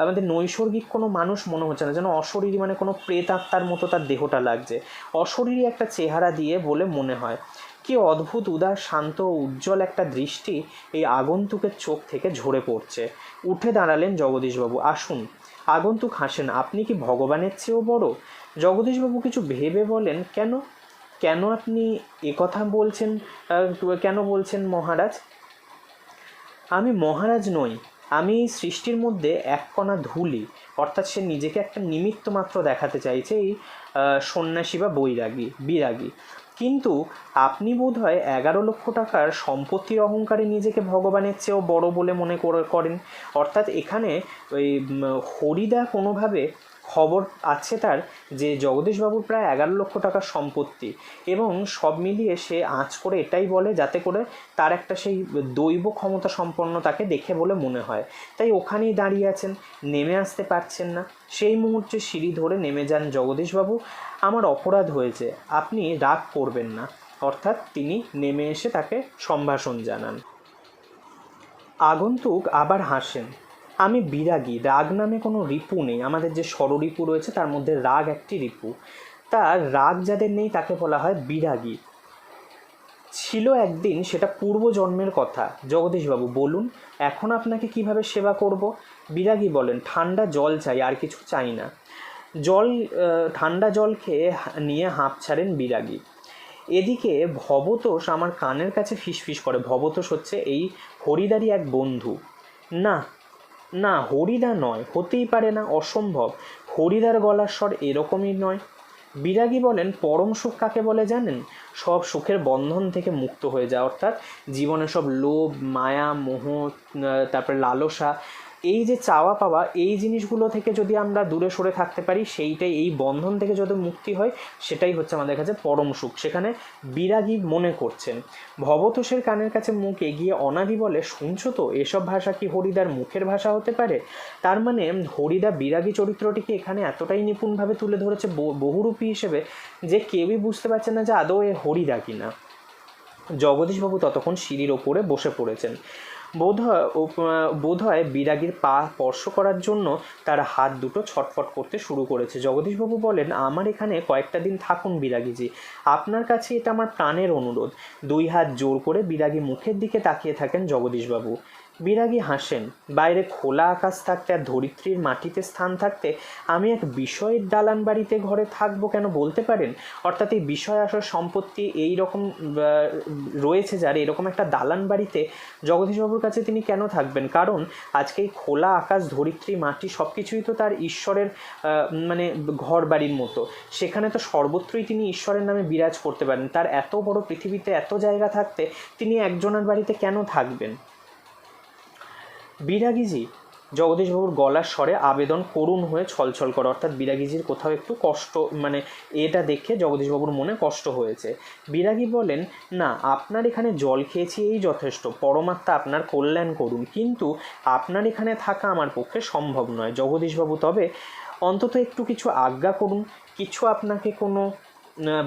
আমাদের নৈসর্গিক কোনো মানুষ মনে হচ্ছে না, যেন অশরীরী মানে কোনো প্রেতাত্মার মতো তার দেহটা লাগছে। অশরীরী একটা চেহারা দিয়ে বলে মনে হয়। কি অদ্ভুত উদার শান্ত ও উজ্জ্বল একটা দৃষ্টি এই আগন্তুকের চোখ থেকে ঝরে পড়ছে। উঠে দাঁড়ালেন জগদীশবাবু। আসুন। আগন্তুক হাসেন। আপনি কি ভগবানের চেয়েও বড়? জগদীশবাবু কিছু ভেবে বলেন, কেন কেন আপনি একথা বলছেন? কেন বলছেন মহারাজ? আমি মহারাজ নই, আমি সৃষ্টির মধ্যে এক কণা ধুলি। অর্থাৎ সে নিজেকে একটা নিমিত্ত মাত্র দেখাতে চাইছে এই সন্ন্যাসী বা বিরাগী। কিন্তু আপনি বোধ হয় 11 লক্ষ টাকার সম্পত্তির অহংকারে নিজেকে ভগবানের চেয়েও বড় বলে মনে করেন। অর্থাৎ এখানে ওই হরিদা কোনোভাবে খবর আছে তার যে জগদীশবাবুর প্রায় 11 লক্ষ টাকার সম্পত্তি, এবং সব মিলিয়ে সে আঁচ করে এটাই বলে যাতে করে তার একটা সেই দৈব ক্ষমতা সম্পন্ন তাকে দেখে বলে মনে হয়। তাই ওখানেই দাঁড়িয়ে আছেন, নেমে আসতে পারছেন না। সেই মুহূর্তে সিঁড়ি ধরে নেমে যান জগদীশবাবু। আমার অপরাধ হয়েছে, আপনি রাগ করবেন না। অর্থাৎ তিনি নেমে এসে তাকে সম্ভাষণ জানান। আগন্তুক আবার হাসেন। আমি বিরাগী, রাগ নামে কোনো রিপু নেই। আমাদের যে ষড়রিপু রয়েছে তার মধ্যে রাগ একটি রিপু। তার রাগ যাদের নেই তাকে বলা হয় বিরাগী। ছিল একদিন, সেটা পূর্বজন্মের কথা। জগদীশবাবু বলুন, এখন আপনাকে কিভাবে সেবা করব? বিরাগী বলেন, ঠান্ডা জল চাই, আর কিছু চাই না। ঠান্ডা জল খেয়ে নিয়ে হাঁপ ছাড়েন বিরাগী। এদিকে ভবতোষ আমার কানের কাছে ফিসফিস করে। ভবতোষ হচ্ছে এই হরিদারই এক বন্ধু। না, না, হরিদা নয়, হতেই পারে না, অসম্ভব। হরিদার গলার স্বর এরকমই নয়। বিরাগী বলেন, পরম সুখ কাকে বলে জানেন? সব সুখের বন্ধন থেকে মুক্ত হয়ে যাওয়া, অর্থাৎ জীবনে সব লোভ, মায়া, মোহ, তারপরে লালসা, এই যে চাওয়া পাওয়া, এই জিনিসগুলো থেকে যদি আমরা দূরে সরে থাকতে পারি, সেইটাই, এই বন্ধন থেকে যদি মুক্তি হয়, সেটাই হচ্ছে আমাদের কাছে পরম সুখ। সেখানে বিরাগী মনে করছেন। ভবতোষের কানের কাছে মুখ এগিয়ে অনাদি বলে, শুনছো তো, এসব ভাষা কি হরিদার মুখের ভাষা হতে পারে? তার মানে হরিদা বিরাগী চরিত্রটিকে এখানে এতটাই নিপুণভাবে তুলে ধরেছে বহুরূপী হিসেবে, যে কেউই বুঝতে পারছে না যে আদৌ এ হরিদা কিনা। জগদীশবাবু ততক্ষণ সিঁড়ির ওপরে বসে পড়েছেন। বোধহয় বিরাগীর পা স্পর্শ করার জন্য তার হাত দুটো ছটফট করতে শুরু করেছে। জগদীশবাবু বলেন, আমার এখানে কয়েকটা দিন থাকুন বিরাগীজি, আপনার কাছে এটা আমার প্রাণের অনুরোধ। দুই হাত জোর করে বিরাগী মুখের দিকে তাকিয়ে থাকেন জগদীশবাবু। বিরাগী হাসেন। বাইরে খোলা আকাশ থাকতে আর ধরিত্রীর মাটিতে স্থান থাকতে আমি এক বিষয়ের দালান বাড়িতে ঘরে থাকবো কেন বলতে পারেন? অর্থাৎ এই বিষয় আসর সম্পত্তি এই রকম রয়েছে যার, এরকম একটা দালান বাড়িতে জগদীশবাবুর কাছে তিনি কেন থাকবেন? কারণ আজকে এই খোলা আকাশ, ধরিত্রী, মাটি সব কিছুই তো তার ঈশ্বরের মানে ঘর বাড়ির মতো। সেখানে তো সর্বত্রই তিনি ঈশ্বরের নামে বিরাজ করতে পারেন। তার এত বড় পৃথিবীতে এত জায়গা থাকতে তিনি একজনের বাড়িতে কেন থাকবেন? বিরাগীজি, জগদীশবাবুর গলার স্বরে আবেদন করুণ হয়ে ছলছল করে, অর্থাৎ বিরাগীজির কোথাও একটু কষ্ট, মানে এটা দেখে জগদীশবাবুর মনে কষ্ট হয়েছে। বিরাগী বলেন, না, আপনার এখানে জল খেয়েছি এই যথেষ্ট, পরমাত্মা আপনার কল্যাণ করুন, কিন্তু আপনার এখানে থাকা আমার পক্ষে সম্ভব নয়। জগদীশবাবু, তবে অন্তত একটু কিছু আজ্ঞা করুন, কিছু আপনাকে কোনো।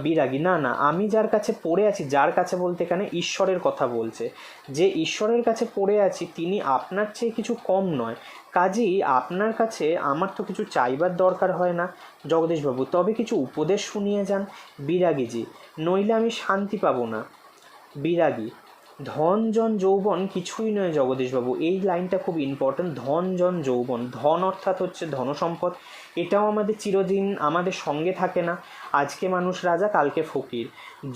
বিরাগী, না না, আমি যার কাছে পড়ে আছি, যার কাছে বলতে এখানে ঈশ্বরের কথা বলছে, যে ঈশ্বরের কাছে পড়ে আছি তিনি আপনার চেয়ে কিছু কম নয়, কাজেই আপনার কাছে আমার তো কিছু চাইবার দরকার হয় না। জগদীশবাবু, তবে কিছু উপদেশ শুনিয়ে যান। বিরাগীজি, নইলে আমি শান্তি পাবো না। বিরাগী, ধন জন যৌবন কিছুই নয় জগদীশবাবু, এই লাইনটা খুব ইম্পর্ট্যান্ট। ধন জন যৌবন, ধন অর্থাৎ হচ্ছে ধনসম্পদ, এটাও আমাদের চিরদিন আমাদের সঙ্গে থাকে না। আজকে মানুষ রাজা, কালকে ফকির।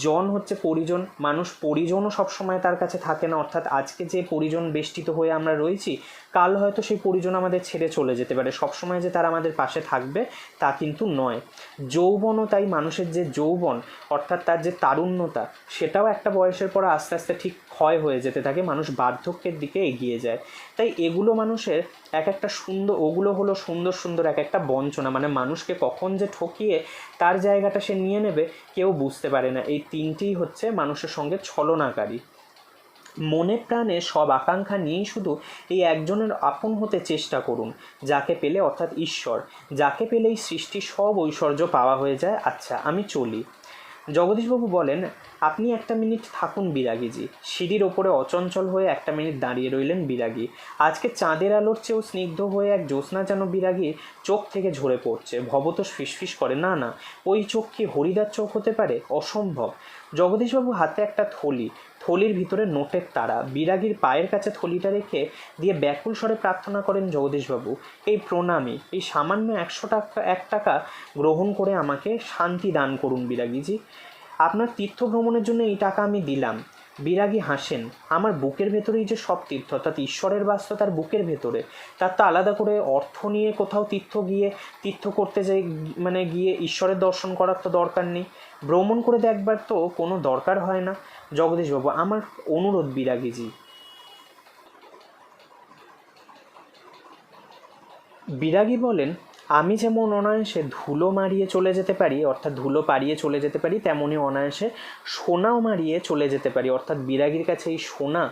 জন হচ্ছে পরিজন, মানুষ পরিজনও সবসময় তার কাছে থাকে না, অর্থাৎ আজকে যে পরিজন বেষ্টিত হয়ে আমরা রয়েছি, কাল হয়তো সেই পরিজন আমাদের ছেড়ে চলে যেতে পারে। সবসময় যে তারা আমাদের পাশে থাকবে তা কিন্তু নয়। যৌবনও তাই, মানুষের যে যৌবন অর্থাৎ তার যে তারুণ্যতা, সেটাও একটা বয়সের পর আস্তে আস্তে ঠিক ক্ষয় হয়ে যেতে থাকে, মানুষ বার্ধক্যের দিকে এগিয়ে যায়। তাই এগুলো মানুষের এক একটা সুন্দর, ওগুলো হলো সুন্দর সুন্দর এক একটা বঞ্চনা, মানে মানুষকে কখন যে ঠকিয়ে তার জায়গাটা সে নিয়ে নেবে কেউ বুঝতে পারে না। এই তিনটিই হচ্ছে মানুষের সঙ্গে ছলনাকারী। মনে প্রাণে সব আকাঙ্ক্ষা নিয়েই শুধু এই একজনের আপন হতে চেষ্টা করুন, যাকে পেলে, অর্থাৎ ঈশ্বর, যাকে পেলেই সৃষ্টির সব ঐশ্বর্য পাওয়া হয়ে যায়। আচ্ছা, আমি চলি। জগদীশবাবু বলেন, আপনি একটা মিনিট থাকুন বিরাগীজি। সিঁড়ির ওপরে অচঞ্চল হয়ে একটা মিনিট দাঁড়িয়ে রইলেন বিরাগী। আজকে চাঁদের আলোর চেয়েও স্নিগ্ধ হয়ে এক জ্যোৎস্না যেন বিরাগীর চোখ থেকে ঝরে পড়ছে। ভবতোষ ফিসফিস করে, না না, ওই চোখ কি হরিদার চোখ হতে পারে? অসম্ভব। জগদীশবাবু হাতে একটা থলি, থলির ভিতরে নোটের তারা। বিরাগীর পায়ের কাছে থলিটা রেখে দিয়ে ব্যাকুল স্বরে প্রার্থনা করেন জগদীশবাবু, এই প্রণামী, এই সামান্য 1 টাকা গ্রহণ করে আমাকে শান্তি দান করুন বিরাগীজি। আপনার তীর্থ ভ্রমণের জন্য এই টাকা আমি দিলাম। বিরাগী হাসেন। আমার বুকের ভেতরেই যে সব তীর্থ, অর্থাৎ ঈশ্বরের বাস তো তার বুকের ভেতরে, তার তো আলাদা করে অর্থ নিয়ে কোথাও তীর্থ করতে যাই, মানে গিয়ে ঈশ্বরের দর্শন করার তো দরকার নেই, ভ্রমণ করে দেখবার তো কোনো দরকার হয় না। জগদীশবাবু, আমার অনুরোধ বিরাগীজি। বিরাগী বলেন, আমি যেমন অনায়াসে ধুলো মারিয়ে চলে যেতে পারি, অর্থাৎ ধুলো পাড়িয়ে চলে যেতে পারি, তেমনই অনায়াসে সোনাও মারিয়ে চলে যেতে পারি। অর্থাৎ বিরাগীর কাছে এই সোনা,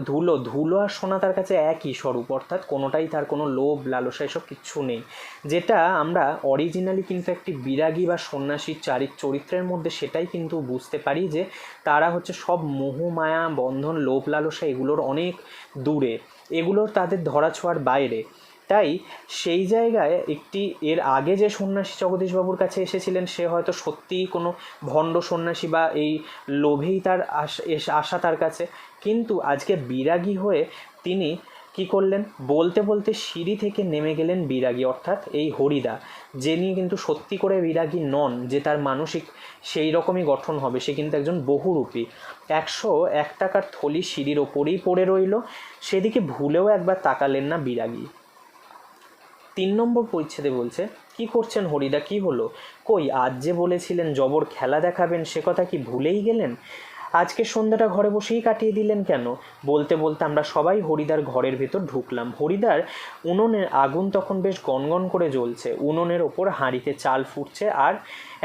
ধুলো আর সোনা তার কাছে একই স্বরূপ, অর্থাৎ কোনোটাই তার কোনো লোভ, লালসা এসব কিচ্ছু নেই। যেটা আমরা অরিজিনালি কিন্তু একটি বিরাগী বা সন্ন্যাসীর চরিত্রের মধ্যে সেটাই কিন্তু বুঝতে পারি, যে তারা হচ্ছে সব মোহ, মায়া, বন্ধন, লোভ, লালসা এগুলোর অনেক দূরে, এগুলোর তাদের ধরাছোঁয়ার বাইরে। তাই সেই জায়গায় এর আগে যে সন্ন্যাসী জগদীশবাবুর কাছে এসেছিলেন, সে হয়তো সত্যিই কোনো ভণ্ড সন্ন্যাসী বা এই লোভেই তার আসা তার কাছে, কিন্তু আজকে বিরাগী হয়ে তিনি কি করলেন, বলতে বলতে সিঁড়ি থেকে নেমে গেলেন বিরাগী, অর্থাৎ এই হরিদা, যিনি কিন্তু সত্যি করে বিরাগী নন, যে তার মানসিক সেই রকমই গঠন হবে, সে কিন্তু একজন বহুরূপী। 101 টাকার থলি সিঁড়ির ওপরেই পড়ে রইল, সেদিকে ভুলেও একবার তাকালেন না বিরাগী। 3 নম্বর পরিচ্ছেদে বলছে, কি করছেন হরিদা, কি হলো? কই, আজ যে বলেছিলেন জবর খেলা দেখাবেন, সে কথা কি ভুলেই গেলেন? আজকে সন্ধ্যাটা ঘরে বসেই কাটিয়ে দিলেন কেন? বলতে বলতে আমরা সবাই হরিদার ঘরের ভেতর ঢুকলাম। হরিদার উনুনের আগুন তখন বেশ গনগন করে জ্বলছে, উনুনের ওপর হাঁড়িতে চাল ফুটছে, আর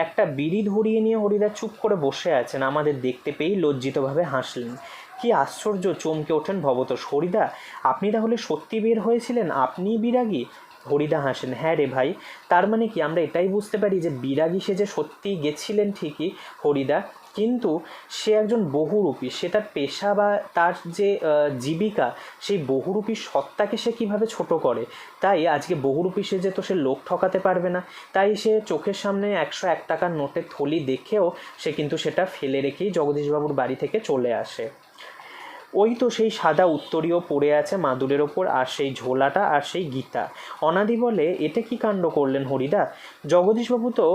একটা বিড়ি ধরিয়ে নিয়ে হরিদা চুপ করে বসে আছেন। আমাদের দেখতে পেয়েই লজ্জিতভাবে হাসলেন। কি আশ্চর্য, চমকে ওঠেন ভবতোষ। হরিদা, আপনি তাহলে সত্যি বের হয়েছিলেন, আপনিই বিরাগী? হরিদা হাসেন, হ্যাঁ রে ভাই। তার মানে কি আমরা এটাই বুঝতে পারি যে বিরাগী সে যে সত্যিই গেছিলেন ঠিকই হরিদা, কিন্তু সে একজন বহুরূপী, সে তার পেশা বা তার যে জীবিকা, সেই বহুরূপী সত্তাকে সে কীভাবে ছোট করে। তাই আজকে বহুরূপী সেজে তো সে লোক ঠকাতে পারবে না, তাই সে চোখের সামনে 101 টাকার নোটের থলি দেখেও সে কিন্তু সেটা ফেলে রেখেই জগদীশবাবুর বাড়ি থেকে চলে আসে। ওই তো সেই সাদা উত্তরীয় পড়ে আছে মাদুরের ওপর, আর সেই ঝোলাটা, আর সেই গীতা। অনাদি বলে, এটা কি কাণ্ড করলেন হরিদা? জগদীশবাবু তো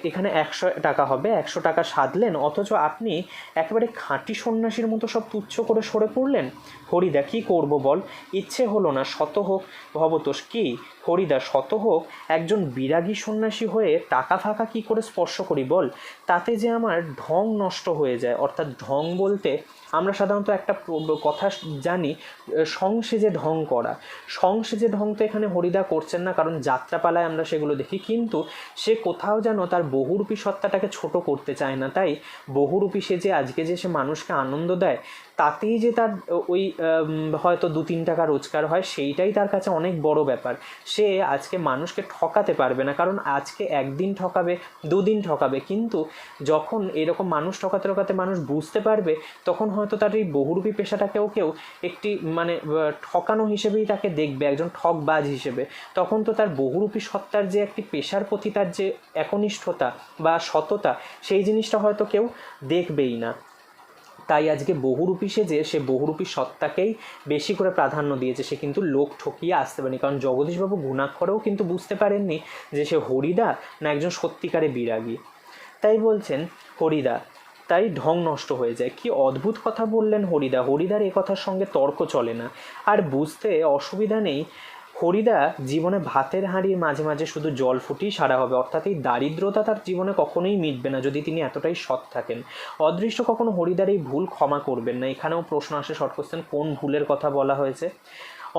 এখানে 100 টাকা হবে, 100 টাকা সাধলেন, অথচ আপনি একেবারে খাঁটি সন্ন্যাসীর মতো সব তুচ্ছ করে সরে পড়লেন। হরিদা, কি করব বল, ইচ্ছে হলো না। শত হোক ভবতোষ। কি হরিদা, শত হোক একজন বিরাগী সন্ন্যাসী হয়ে টাকা ফাঁকা কি করে স্পর্শ করি বল? তাতে যে আমার ঢং নষ্ট হয়ে যায়। অর্থাৎ ঢং বলতে আমরা সাধারণত একটা কথা জানি, সংসেজে ঢং করা। সংসেজে ঢং তো এখানে হরিদা করছেন না, কারণ যাত্রাপালায় আমরা সেগুলো দেখি, কিন্তু সে কোথাও যেন তার বহুরূপী সত্তাটাকে ছোট করতে চায় না। তাই বহুরূপী সে যে আজকে যে সে মানুষকে আনন্দ দেয়, তাতেই যে তার ওই হয়তো 2-3 টাকা রোজগার হয়, সেইটাই তার কাছে অনেক বড় ব্যাপার। সে আজকে মানুষকে ঠকাতে পারবে না, কারণ আজকে একদিন ঠকাবে, 2 দিন ঠকাবে, কিন্তু যখন এরকম মানুষ ঠকাতে ঠকাতে মানুষ বুঝতে পারবে, তখন হয়তো তার এই বহুরূপী পেশাটাকেও কেউ একটি মানে ঠকানো হিসেবেই তাকে দেখবে, একজন ঠকবাজ হিসেবে। তখন তো তার বহুরূপী সত্তার যে একটি পেশার প্রতি তার যে একনিষ্ঠতা বা সততা, সেই জিনিসটা হয়তো কেউ দেখবেই না। তাই আজকে বহুরূপী সেজে সে বহুরূপী সত্তাকেই বেশি করে প্রাধান্য দিয়েছে, সে কিন্তু লোক ঠকিয়ে আসতে পারেনি। কারণ জগদীশবাবু ঘুণাক্ষরেও কিন্তু বুঝতে পারেননি যে সে হরিদা না একজন সত্যিকারে বিরাগী। তাই বলছেন হরিদা, তাই ঢং নষ্ট হয়ে যায়। কি অদ্ভুত কথা বললেন হরিদা। হরিদার এ কথার সঙ্গে তর্ক চলে না, আর বুঝতে অসুবিধা নেই। হরিদা জীবনে ভাতের হাঁড়ির মাঝে মাঝে শুধু জল ফুটিয়ে সারা হবে, অর্থাৎ এই দারিদ্রতা তার জীবনে কখনোই মিটবে না যদি তিনি এতটাই সৎ থাকেন। অদৃষ্ট কখনো হরিদার এই ভুল ক্ষমা করবেন না। এখানেও প্রশ্ন আসে, শর্ট কোশ্চেন, কোন ভুলের কথা বলা হয়েছে?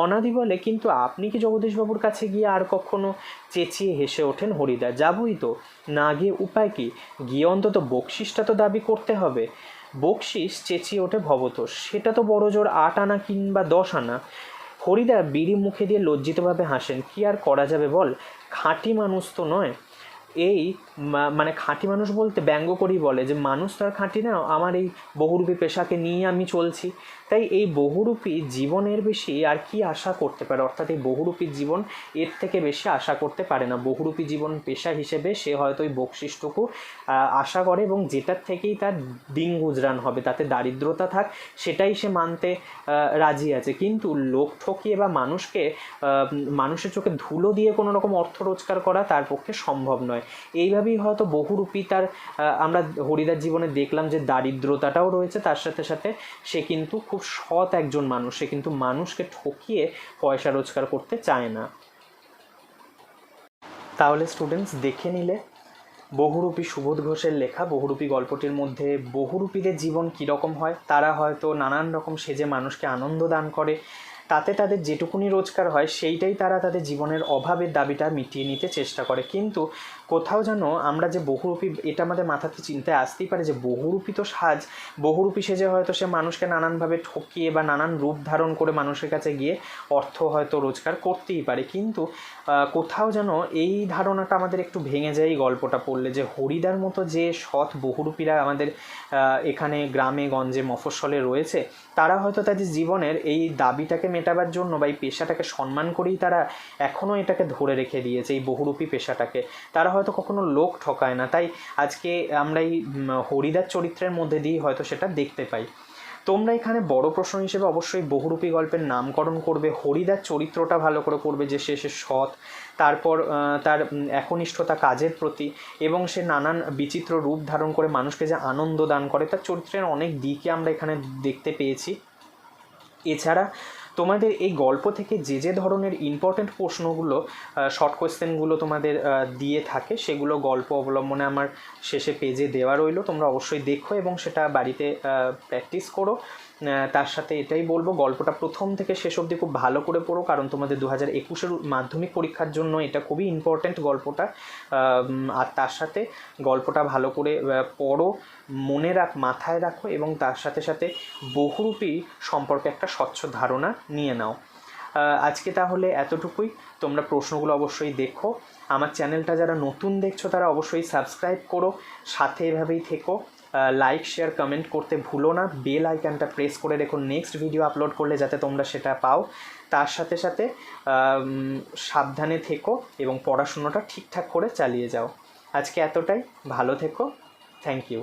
অনাদি বলে, কিন্তু আপনি কি জগদীশবাবুর কাছে গিয়ে আর কখনো চেঁচিয়ে হেসে ওঠেন? হরিদা, যাবই তো, না গিয়ে উপায় কি? গিয়ে অন্তত বকশিসটা তো দাবি করতে হবে। বকশিস, চেঁচিয়ে ওঠে ভবতোষ, সেটা তো বড় জোর 8 আনা কিংবা 10 আনা। হরিদা বিড়ি মুখে দিয়ে লজ্জিতভাবে হাসেন। কি আর করা যাবে বল, খাঁটি মানুষ তো নয়। এই মানে খাঁটি মানুষ বলতে ব্যঙ্গ করেই বলে যে মানুষ তো আর খাঁটি না, আমার এই বহুরূপী পেশাকে নিয়ে আমি চলছি। তাই এই বহুরূপী জীবনের বেশি আর কি আশা করতে পারে, অর্থাৎ এই বহুরূপী জীবন এর থেকে বেশি আশা করতে পারে না। বহুরূপী জীবন পেশা হিসেবে সে হয়তো ওই বকশিসটুকু আশা করে, এবং যেটার থেকেই তার দিন গুজরান হবে, তাতে দারিদ্রতা থাক, সেটাই সে মানতে রাজি আছে। কিন্তু লোক ঠকিয়ে বা মানুষকে মানুষের চোখে ধুলো দিয়ে কোনো রকম অর্থ রোজগার করা তার পক্ষে সম্ভব নয়। এইভাবেই হয়তো বহুরূপী তার আমরা হরিদার জীবনে দেখলাম যে দারিদ্রতাটাও রয়েছে, তার সাথে সাথে সে কিন্তু খুব সৎ একজন মানুষ, সে কিন্তু মানুষকে ঠকিয়ে পয়সা রোজগার করতে চায় না। তাহলে স্টুডেন্টস দেখে নিলে বহুরূপী সুবোধ ঘোষের লেখা বহুরূপী গল্পটির মধ্যে বহুরূপীদের জীবন কীরকম হয়। তারা হয়তো নানান রকম সেজে মানুষকে আনন্দ দান করে, তাতে তাদের যেটুকুনি রোজগার হয় সেইটাই তারা তাদের জীবনের অভাবের দাবিটা মিটিয়ে নিতে চেষ্টা করে। কিন্তু কোথাও যেন আমরা যে বহুরূপী, এটা আমাদের মাথাতে চিন্তায় আসতেই পারে যে বহুরূপী তো সাজ, বহুরূপী সেজে হয়তো সে মানুষকে নানানভাবে ঠকিয়ে বা নানান রূপ ধারণ করে মানুষের কাছে গিয়ে অর্থ হয়তো রোজগার করতেই পারে। কিন্তু কোথাও যেন এই ধারণাটা আমাদের একটু ভেঙে যায় এই গল্পটা পড়লে, যে হরিদার মতো যে সৎ বহুরূপীরা আমাদের এখানে গ্রামে গঞ্জে মফস্বলে রয়েছে, তারা হয়তো তাদের জীবনের এই দাবিটাকে মেটাবার জন্য বা এই পেশাটাকে সম্মান করেই তারা এখনও এটাকে ধরে রেখে দিয়েছে, এই বহুরূপী পেশাটাকে। তারা হয়তো কখনো লোক ঠকায় না। তাই আজকে আমরা এই হরিদার চরিত্রের মধ্যে দিয়েই হয়তো সেটা দেখতে পাই। তো তোমরা এখানে বড় প্রশ্ন হিসেবে অবশ্যই বহুরূপী গল্পের নামকরণ করবে, হরিদার চরিত্রটা ভালো করে করবে, যে সে সৎ, তারপর তার একনিষ্ঠতা কাজের প্রতি, এবং সে নানান বিচিত্র রূপ ধারণ করে মানুষকে যে আনন্দ দান করে, তার চরিত্রের অনেক দিকই আমরা এখানে দেখতে পেয়েছি। এছাড়া তোমাদের এই গল্প থেকে যে যে ধরনের ইম্পর্ট্যান্ট প্রশ্নগুলো, শর্ট কোয়েশ্চেনগুলো তোমাদের দিয়ে থাকে, সেগুলো গল্প অবলম্বনে আমার শেষে পেজে দেওয়া রইলো, তোমরা অবশ্যই দেখো এবং সেটা বাড়িতে প্র্যাকটিস করো। তার সাথে এটাই বলবো, গল্পটা প্রথম থেকে শেষ অবধি খুব ভালো করে পড়ো, কারণ তোমাদের 2021-এর মাধ্যমিক পরীক্ষার জন্য এটা খুবই ইম্পর্ট্যান্ট গল্পটা। আর তার সাথে গল্পটা ভালো করে পড়ো, মাথায় রাখো, এবং তার সাথে সাথে বহুরূপী সম্পর্কে একটা স্বচ্ছ ধারণা নিয়ে নাও। আজকে তাহলে এতটুকুই। তোমরা প্রশ্নগুলো অবশ্যই দেখো। আমার চ্যানেলটা যারা নতুন দেখছো তারা অবশ্যই সাবস্ক্রাইব করো, সাথে এভাবেই থেকো। লাইক, শেয়ার, কমেন্ট করতে ভুলো না, বেল আইকনটা প্রেস করে রেখো নেক্সট ভিডিও আপলোড করলে যাতে তোমরা সেটা পাও। তার সাথে সাথে সাবধানে থেকো এবং পড়াশুনোটা ঠিকঠাক করে চালিয়ে যাও। আজকে এতটাই, ভালো থেকো, থ্যাংক ইউ।